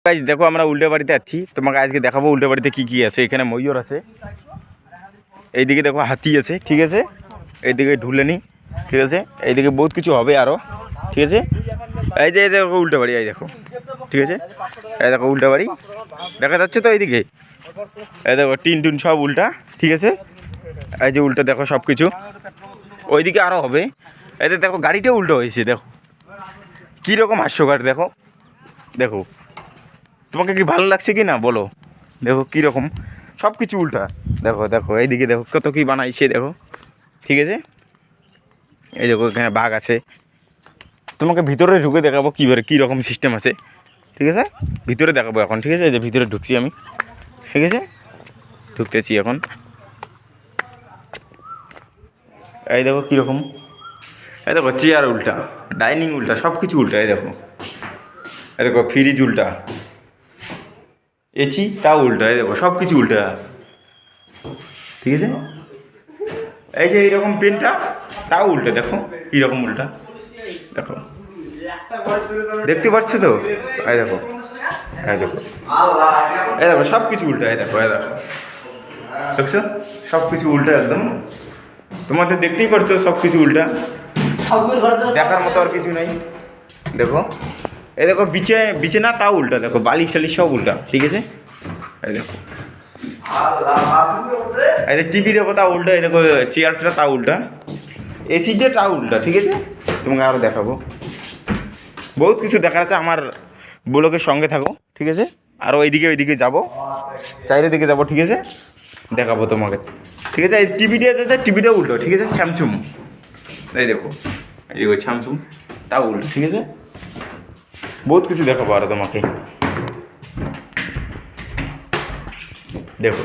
Guys দেখো আমরা উল্টো বাড়িতে আছি, তোমাকে আজকে দেখাবো উল্টো বাড়িতে কি কি আছে। এখানে ময়ূর আছে, এইদিকে দেখো হাতি আছে, ঠিক আছে, এইদিকে ঢুলেনি, ঠিক আছে, এইদিকে বহুত কিছু হবে আরও, ঠিক আছে। এই যে দেখো উল্টো বাড়ি, এই দেখো, ঠিক আছে, এই দেখো উল্টো বাড়ি দেখা যাচ্ছে তো, এইদিকে এই দেখো টিন টুন সব উল্টা, ঠিক আছে। এই যে উল্টো দেখো সব কিছু, ওইদিকে আরও হবে। এতে দেখো গাড়িটাও উল্টো হয়েছে, দেখো কীরকম হাস্যকর, দেখো দেখো, তোমাকে কি ভালো লাগছে কি না বলো, দেখো কীরকম সব কিছু উল্টা, দেখো দেখো এইদিকে দেখো কত কী বানাইছে, দেখো, ঠিক আছে। এই দেখো এখানে বাঘ আছে, তোমাকে ভিতরে ঢুকে দেখাবো কীরকম সিস্টেম আছে, ঠিক আছে, ভিতরে দেখাবো এখন, ঠিক আছে। এই যে ভিতরে ঢুকছি আমি, ঠিক আছে, ঢুকতেছি এখন। এই দেখো কীরকম, এই দেখো চেয়ার উল্টা, ডাইনিং উল্টা, সব কিছু উল্টা, এই দেখো, এই দেখো ফ্রিজ উল্টা, এসি তাও উল্টা, এই দেখো সব কিছু উল্টা, ঠিক আছে। এই যে এইরকম পেনটা তাও উল্টা, দেখো কীরকম উল্টা, দেখো দেখতে পাচ্ছ তো, এই দেখো, এই দেখো, এই দেখো সব কিছু উল্টা, এই দেখো, এই দেখো দেখছো সব কিছু উল্টা একদম, তোমাদের দেখতেই পারছো সব কিছু উল্টা, দেখার মতো আর কিছু নেই। দেখো এই দেখো বিছানা তাও উল্টা, দেখো বালিশ টালিশ সব উল্টা, ঠিক আছে। এই দেখো এই যে টিভি দেখো তাও উল্টা, এই দেখো চেয়ারটা তাও উল্টা, এসিটা তাও উল্টা, ঠিক আছে। তোমাকে আরও দেখাবো, বহুত কিছু দেখার আছে, আমার ব্লগের সঙ্গে থাকো, ঠিক আছে। আরও ওইদিকে যাবো, চারিদিকে যাবো, ঠিক আছে, দেখাবো তোমাকে, ঠিক আছে। এই টিভিটা আছে, টিভিটাও উল্টো, ঠিক আছে, স্যামসুং, এই দেখো এই দেখো স্যামসুং তাও উল্টো, ঠিক আছে। বহুত কিছু দেখাবো আরও তোমাকে, দেখো।